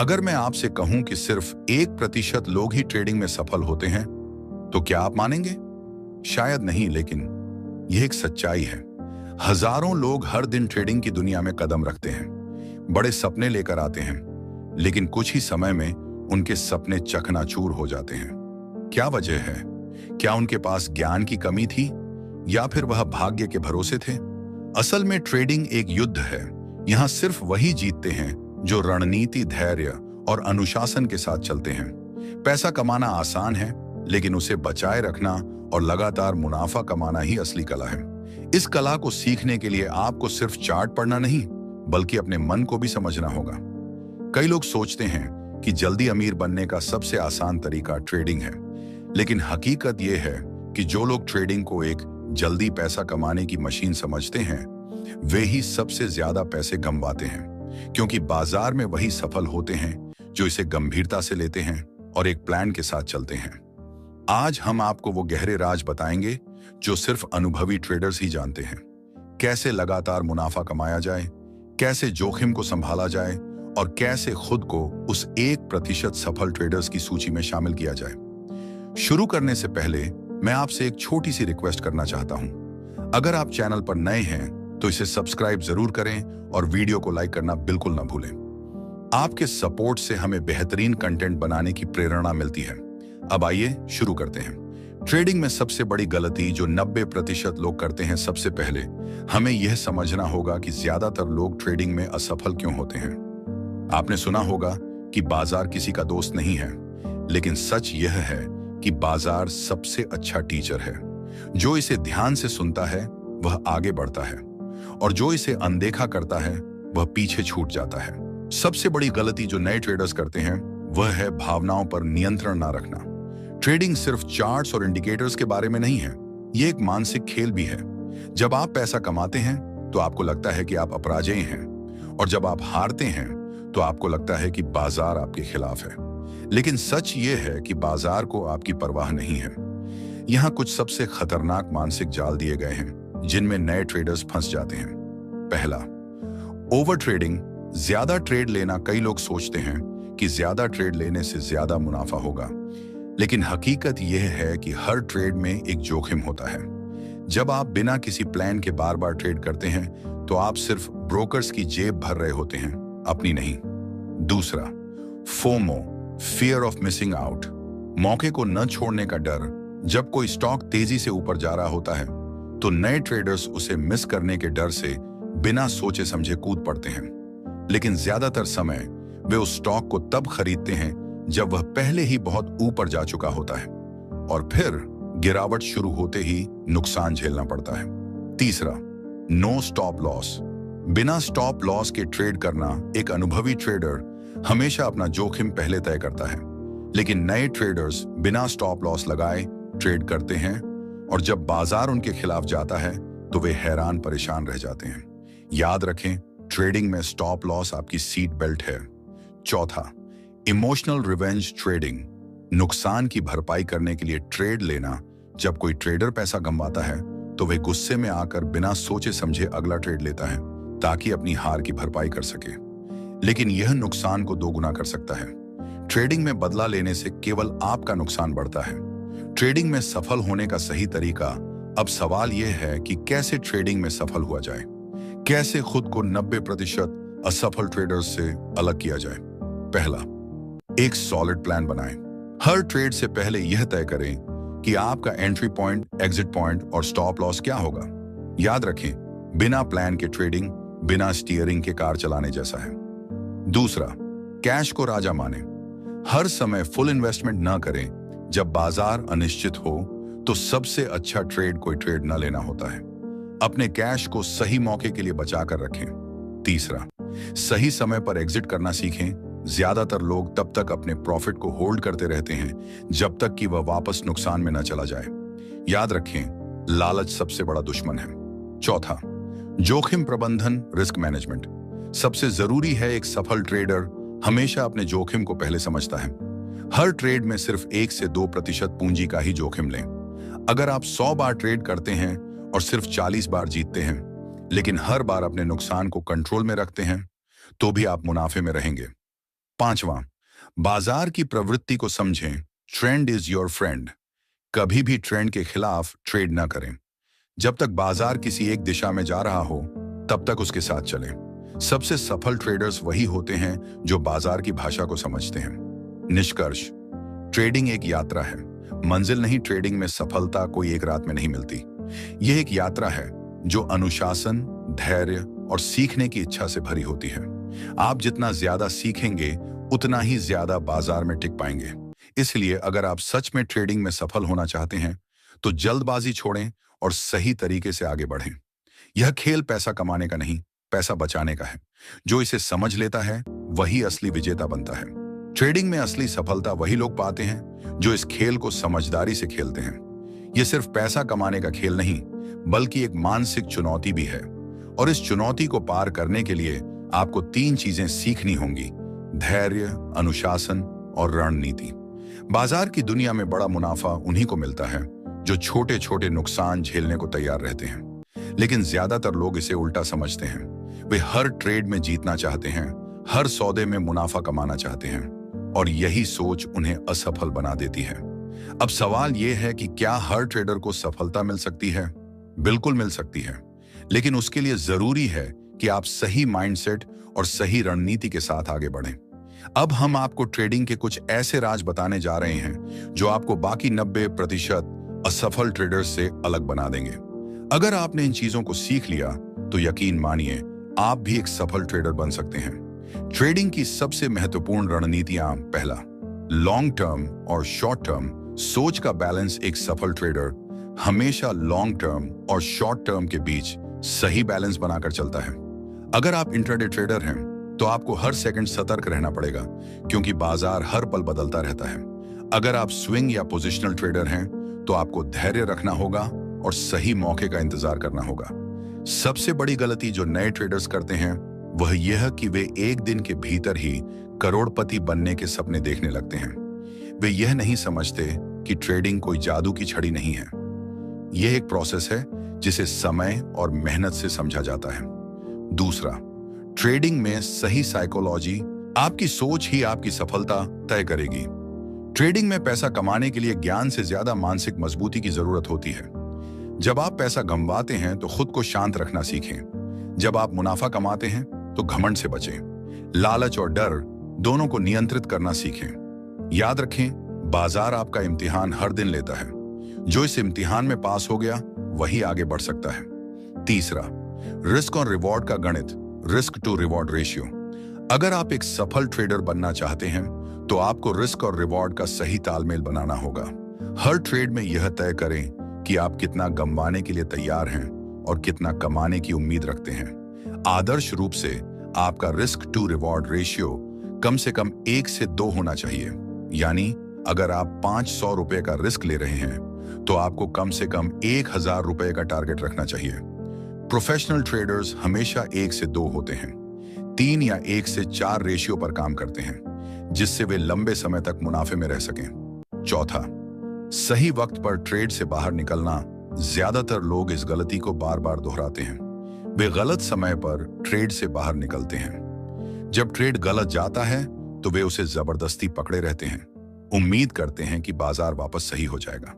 अगर मैं आपसे कहूं कि सिर्फ 1% लोग ही ट्रेडिंग में सफल होते हैं, तो क्या आप मानेंगे? शायद नहीं, लेकिन यह एक सच्चाई है। हजारों लोग हर दिन ट्रेडिंग की दुनिया में कदम रखते हैं, बड़े सपने लेकर आते हैं, लेकिन कुछ ही समय में उनके सपने चकनाचूर हो जाते हैं। क्या वजह है? क्या उनके पास ज्ञान की कमी थी या फिर वह भाग्य के भरोसे थे? असल में ट्रेडिंग एक युद्ध है। यहां सिर्फ वही जीतते हैं जो रणनीति, धैर्य और अनुशासन के साथ चलते हैं। पैसा कमाना आसान है, लेकिन उसे बचाए रखना और लगातार मुनाफा कमाना ही असली कला है। इस कला को सीखने के लिए आपको सिर्फ चार्ट पढ़ना नहीं, बल्कि अपने मन को भी समझना होगा। कई लोग सोचते हैं कि जल्दी अमीर बनने का सबसे आसान तरीका ट्रेडिंग है, लेकिन हकीकत यह है कि जो लोग ट्रेडिंग को एक जल्दी पैसा कमाने की मशीन समझते हैं, वे ही सबसे ज्यादा पैसे गंवाते हैं, क्योंकि बाजार में वही सफल होते हैं जो इसे गंभीरता से लेते हैं और एक प्लान के साथ चलते हैं। आज हम आपको वो गहरे राज बताएंगे जो सिर्फ अनुभवी ट्रेडर्स ही जानते हैं। कैसे लगातार मुनाफा कमाया जाए, कैसे जोखिम को संभाला जाए और कैसे खुद को उस 1% सफल ट्रेडर्स की सूची में शामिल किया जाए। शुरू करने से पहले मैं आपसे एक छोटी सी रिक्वेस्ट करना चाहता हूं। अगर आप चैनल पर नए हैं तो इसे सब्सक्राइब जरूर करें और वीडियो को लाइक करना बिल्कुल ना भूलें। आपके सपोर्ट से हमें बेहतरीन कंटेंट बनाने की प्रेरणा मिलती है। अब आइए शुरू करते हैं। ट्रेडिंग में सबसे बड़ी गलती जो 90% लोग करते हैं, सबसे पहले हमें यह समझना होगा कि ज्यादातर लोग ट्रेडिंग में असफल क्यों होते हैं। आपने सुना होगा कि बाजार किसी का दोस्त नहीं है, लेकिन सच यह है कि बाजार सबसे अच्छा टीचर है। जो इसे ध्यान से सुनता है वह आगे बढ़ता है, और जो इसे अनदेखा करता है वह पीछे छूट जाता है। सबसे बड़ी गलती जो नए ट्रेडर्स करते हैं वह है भावनाओं पर नियंत्रण ना रखना। ट्रेडिंग सिर्फ चार्ट्स और इंडिकेटर्स के बारे में नहीं है, यह एक मानसिक खेल भी है। जब आप पैसा कमाते हैं तो आपको लगता है कि आप अपराजेय हैं, और जब आप हारते हैं तो आपको लगता है कि बाजार आपके खिलाफ है। लेकिन सच ये है कि बाजार को आपकी परवाह नहीं है। यहाँ कुछ सबसे खतरनाक मानसिक जाल दिए गए हैं जिनमें नए ट्रेडर्स फंस जाते हैं। पहला, ओवर ट्रेडिंग। ज्यादा ट्रेड लेना। कई लोग सोचते हैं कि ज्यादा ट्रेड लेने से ज्यादा मुनाफा होगा, लेकिन हकीकत यह है कि हर ट्रेड में एक जोखिम होता है। जब आप बिना किसी प्लान के बार बार ट्रेड करते हैं तो आप सिर्फ ब्रोकर्स की जेब भर रहे होते हैं, अपनी नहीं। दूसरा, FOMO, fear of missing out. मौके को न छोड़ने का डर। जब कोई स्टॉक तेजी से ऊपर जा रहा होता है तो नए ट्रेडर्स उसे मिस करने के डर से बिना सोचे समझे कूद पड़ते हैं, लेकिन ज्यादातर समय वे उस स्टॉक को तब खरीदते हैं जब वह पहले ही बहुत ऊपर जा चुका होता है, और फिर गिरावट शुरू होते ही नुकसान झेलना पड़ता है। तीसरा, नो स्टॉप लॉस। बिना स्टॉप लॉस के ट्रेड करना। एक अनुभवी ट्रेडर हमेशा अपना जोखिम पहले तय करता है, लेकिन नए ट्रेडर्स बिना स्टॉप लॉस लगाए ट्रेड करते हैं, और जब बाजार उनके खिलाफ जाता है तो वे हैरान परेशान रह जाते हैं। याद रखें, ट्रेडिंग में स्टॉप लॉस आपकी सीट बेल्ट है। चौथा, इमोशनल रिवेंज ट्रेडिंग। नुकसान की भरपाई करने के लिए ट्रेड लेना। जब कोई ट्रेडर पैसा गंवाता है तो वे गुस्से में आकर बिना सोचे समझे अगला ट्रेड लेता है ताकि अपनी हार की भरपाई कर सके, लेकिन यह नुकसान को दोगुना कर सकता है। ट्रेडिंग में बदला लेने से केवल आपका नुकसान बढ़ता है। ट्रेडिंग में सफल होने का सही तरीका। अब सवाल यह है कि कैसे ट्रेडिंग में सफल हुआ जाए, कैसे खुद को 90% असफल ट्रेडर्स से अलग किया जाए। पहला, एक सॉलिड प्लान बनाएं। हर ट्रेड से पहले यह तय करें कि आपका एंट्री पॉइंट, एग्जिट पॉइंट और स्टॉप लॉस क्या होगा। याद रखें, बिना प्लान के ट्रेडिंग बिना स्टीयरिंग के कार चलाने जैसा है। दूसरा, कैश को राजा माने। हर समय फुल इन्वेस्टमेंट न करें। जब बाजार अनिश्चित हो तो सबसे अच्छा ट्रेड कोई ट्रेड न लेना होता है। अपने कैश को सही मौके के लिए बचा कर रखें। तीसरा, सही समय पर एग्जिट करना सीखें। ज्यादातर लोग तब तक अपने प्रॉफिट को होल्ड करते रहते हैं जब तक कि वह वापस नुकसान में न चला जाए। याद रखें, लालच सबसे बड़ा दुश्मन है। चौथा, जोखिम प्रबंधन, रिस्क मैनेजमेंट। सबसे जरूरी है, एक सफल ट्रेडर हमेशा अपने जोखिम को पहले समझता है। हर ट्रेड में सिर्फ 1 से 2% पूंजी का ही जोखिम लें। अगर आप 100 बार ट्रेड करते हैं और सिर्फ 40 बार जीतते हैं, लेकिन हर बार अपने नुकसान को कंट्रोल में रखते हैं, तो भी आप मुनाफे में रहेंगे। पांचवा, बाजार की प्रवृत्ति को समझें। Trend is your friend. कभी भी ट्रेंड के खिलाफ ट्रेड ना करें। जब तक बाजार किसी एक दिशा में जा रहा हो, तब तक उसके साथ चलें। सबसे सफल ट्रेडर्स वही होते हैं जो बाजार की भाषा को समझते हैं। निष्कर्ष, ट्रेडिंग एक यात्रा है, मंजिल नहीं। ट्रेडिंग में सफलता कोई एक रात में नहीं मिलती। यह एक यात्रा है जो अनुशासन, धैर्य और सीखने की इच्छा से भरी होती है। आप जितना ज्यादा सीखेंगे, उतना ही ज्यादा बाजार में टिक पाएंगे। इसलिए अगर आप सच में ट्रेडिंग में सफल होना चाहते हैं, तो जल्दबाजी छोड़ें और सही तरीके से आगे बढ़ें। यह खेल पैसा कमाने का नहीं, पैसा बचाने का है। जो इसे समझ लेता है, वही असली विजेता बनता है। ट्रेडिंग में असली सफलता वही लोग पाते हैं जो इस खेल को समझदारी से खेलते हैं। यह सिर्फ पैसा कमाने का खेल नहीं, बल्कि एक मानसिक चुनौती भी है। और इस चुनौती को पार करने के लिए आपको 3 चीजें सीखनी होंगी: धैर्य, अनुशासन और रणनीति। बाजार की दुनिया में बड़ा मुनाफा उन्हीं को मिलता है जो छोटे छोटे नुकसान झेलने को तैयार रहते हैं। लेकिन ज्यादातर लोग इसे उल्टा समझते हैं। वे हर ट्रेड में जीतना चाहते हैं, हर सौदे में मुनाफा कमाना चाहते हैं, और यही सोच उन्हें असफल बना देती है। अब सवाल यह है कि क्या हर ट्रेडर को सफलता मिल सकती है? बिल्कुल मिल सकती है, लेकिन उसके लिए जरूरी है कि आप सही माइंडसेट और सही रणनीति के साथ आगे बढ़ें। अब हम आपको ट्रेडिंग के कुछ ऐसे राज बताने जा रहे हैं जो आपको बाकी 90% असफल ट्रेडर्स से अलग बना देंगे। अगर आपने इन चीजों को सीख लिया, तो यकीन मानिए आप भी एक सफल ट्रेडर बन सकते हैं। ट्रेडिंग की सबसे महत्वपूर्ण रणनीतियां: पहला, लॉन्ग टर्म और शॉर्ट टर्म सोच का बैलेंस। एक सफल ट्रेडर हमेशा लॉन्ग टर्म और शॉर्ट टर्म के बीच सही बैलेंस बनाकर चलता है। अगर आप इंट्राडे ट्रेडर हैं, तो आपको हर सेकंड सतर्क रहना पड़ेगा, क्योंकि बाजार हर पल बदलता रहता है। अगर आप स्विंग या पोजिशनल ट्रेडर हैं, तो आपको धैर्य रखना होगा और सही मौके का इंतजार करना होगा। सबसे बड़ी गलती जो नए ट्रेडर्स करते हैं, वह यह कि वे एक दिन के भीतर ही करोड़पति बनने के सपने देखने लगते हैं। वे यह नहीं समझते कि ट्रेडिंग कोई जादू की छड़ी नहीं है। यह एक प्रोसेस है जिसे समय और मेहनत से समझा जाता है। दूसरा, ट्रेडिंग में सही साइकोलॉजी। आपकी सोच ही आपकी सफलता तय करेगी। ट्रेडिंग में पैसा कमाने के लिए ज्ञान से ज्यादा मानसिक मजबूती की जरूरत होती है। जब आप पैसा गंवाते हैं, तो खुद को शांत रखना सीखें। जब आप मुनाफा कमाते हैं, तो घमंड से बचें। लालच और डर दोनों को नियंत्रित करना सीखें। याद रखें, बाजार आपका इम्तिहान हर दिन लेता है। जो इस इम्तिहान में पास हो गया, वही आगे बढ़ सकता है। तीसरा, रिस्क और रिवॉर्ड का गणित, रिस्क टू रिवॉर्ड रेशियो। अगर आप एक सफल ट्रेडर बनना चाहते हैं, तो आपको रिस्क और रिवॉर्ड का सही तालमेल बनाना होगा। हर ट्रेड में यह तय करें कि आप कितना गंवाने के लिए तैयार हैं और कितना कमाने की उम्मीद रखते हैं। आदर्श रूप से आपका रिस्क टू रिवॉर्ड रेशियो कम से कम 1 से 2 होना चाहिए। यानी अगर आप 500 रुपए का रिस्क ले रहे हैं, तो आपको कम से कम 1000 रुपए का टारगेट रखना चाहिए। प्रोफेशनल ट्रेडर्स हमेशा 1 से 2 होते हैं, 3 या 1 से 4 रेशियो पर काम करते हैं, जिससे वे लंबे समय तक मुनाफे में रह सकें। चौथा, सही वक्त पर ट्रेड से बाहर निकलना। ज्यादातर लोग इस गलती को बार बार दोहराते हैं। वे गलत समय पर ट्रेड से बाहर निकलते हैं। जब ट्रेड गलत जाता है, तो वे उसे जबरदस्ती पकड़े रहते हैं। उम्मीद करते हैं कि बाजार वापस सही हो जाएगा।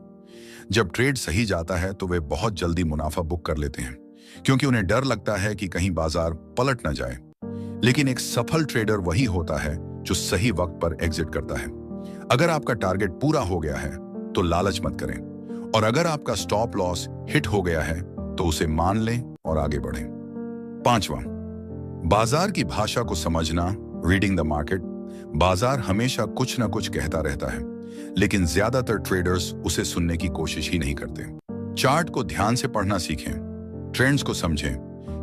जब ट्रेड सही जाता है, तो वे बहुत जल्दी मुनाफा बुक कर लेते हैं, क्योंकि उन्हें डर लगता है कि कहीं बाजार पलट न जाए। लेकिन एक सफल ट्रेडर वही होता है जो सही वक्त पर एग्जिट करता है। अगर आपका टारगेट पूरा हो गया है, तो लालच मत करें, और अगर आपका स्टॉप लॉस हिट हो गया है, तो उसे मान लें और आगे बढ़ें। पांचवा, बाजार की भाषा को समझना, रीडिंग द मार्केट। बाजार हमेशा कुछ न कुछ कहता रहता है, लेकिन ज्यादातर ट्रेडर्स उसे सुनने की कोशिश ही नहीं करते। चार्ट को ध्यान से पढ़ना सीखें, ट्रेंड्स को समझें।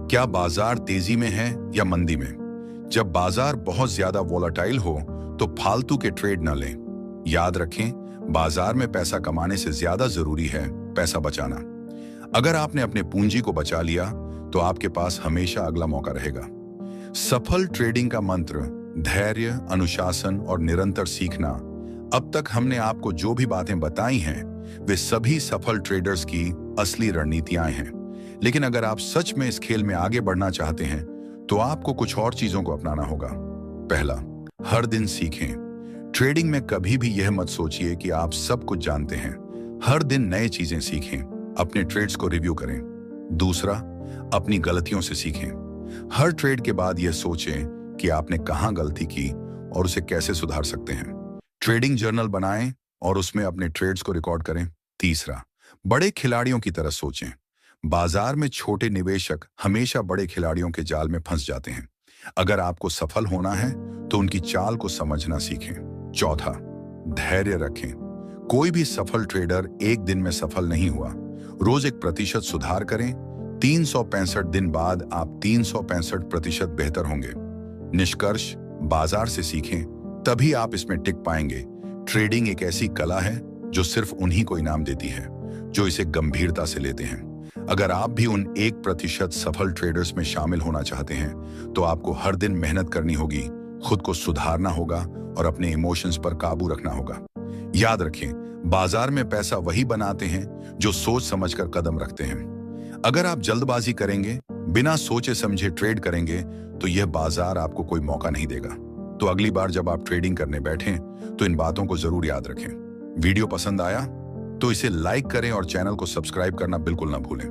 क्या बाजार तेजी में है या मंदी में? जब बाजार बहुत ज्यादा वोलाटाइल हो, तो फालतू के ट्रेड न लें। याद रखें, बाजार में पैसा कमाने से ज्यादा जरूरी है पैसा बचाना। अगर आपने अपने पूंजी को बचा लिया, तो आपके पास हमेशा अगला मौका रहेगा। सफल ट्रेडिंग का मंत्र धैर्य, अनुशासन और निरंतर सीखना। अब तक हमने आपको जो भी बातें बताई हैं, वे सभी सफल ट्रेडर्स की असली रणनीतियां हैं। लेकिन अगर आप सच में इस खेल में आगे बढ़ना चाहते हैं, तो आपको कुछ और चीजों को अपनाना होगा। पहला, हर दिन सीखें। ट्रेडिंग में कभी भी यह मत सोचिए कि आप सब कुछ जानते हैं। हर दिन नए चीजें सीखें, अपने ट्रेड्स को रिव्यू करें। दूसरा, अपनी गलतियों से सीखें। हर ट्रेड के बाद यह सोचें कि आपने कहां गलती की और उसे कैसे सुधार सकते हैं। ट्रेडिंग जर्नल बनाएं और उसमें अपने ट्रेड्स को रिकॉर्ड करें। तीसरा, बड़े खिलाड़ियों की तरह सोचें। बाजार में छोटे निवेशक हमेशा बड़े खिलाड़ियों के जाल में फंस जाते हैं। अगर आपको सफल होना है तो उनकी चाल को समझना सीखें। चौथा, धैर्य रखें। कोई भी सफल ट्रेडर एक दिन में सफल नहीं हुआ। रोज 1% सुधार करें। 365 दिन बाद आप 365% बेहतर होंगे। निष्कर्ष, बाजार से सीखें, तभी आप इसमें टिक पाएंगे। ट्रेडिंग एक ऐसी कला है जो सिर्फ उन्हीं को इनाम देती है जो इसे गंभीरता से लेते हैं। अगर आप भी उन 1% सफल ट्रेडर्स में शामिल होना चाहते हैं तो आपको हर दिन मेहनत करनी होगी, खुद को सुधारना होगा और अपने इमोशंस पर काबू रखना होगा। याद रखें, बाजार में पैसा वही बनाते हैं जो सोच समझकर कदम रखते हैं। अगर आप जल्दबाजी करेंगे, बिना सोचे समझे ट्रेड करेंगे, तो यह बाजार आपको कोई मौका नहीं देगा। तो अगली बार जब आप ट्रेडिंग करने बैठें तो इन बातों को जरूर याद रखें। वीडियो पसंद आया तो इसे लाइक करें और चैनल को सब्सक्राइब करना बिल्कुल ना भूलें।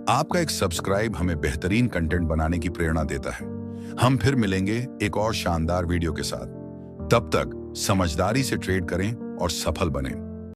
आपका एक सब्सक्राइब हमें बेहतरीन कंटेंट बनाने की प्रेरणा देता है। हम फिर मिलेंगे एक और शानदार वीडियो के साथ। तब तक समझदारी से ट्रेड करें और सफल बनें।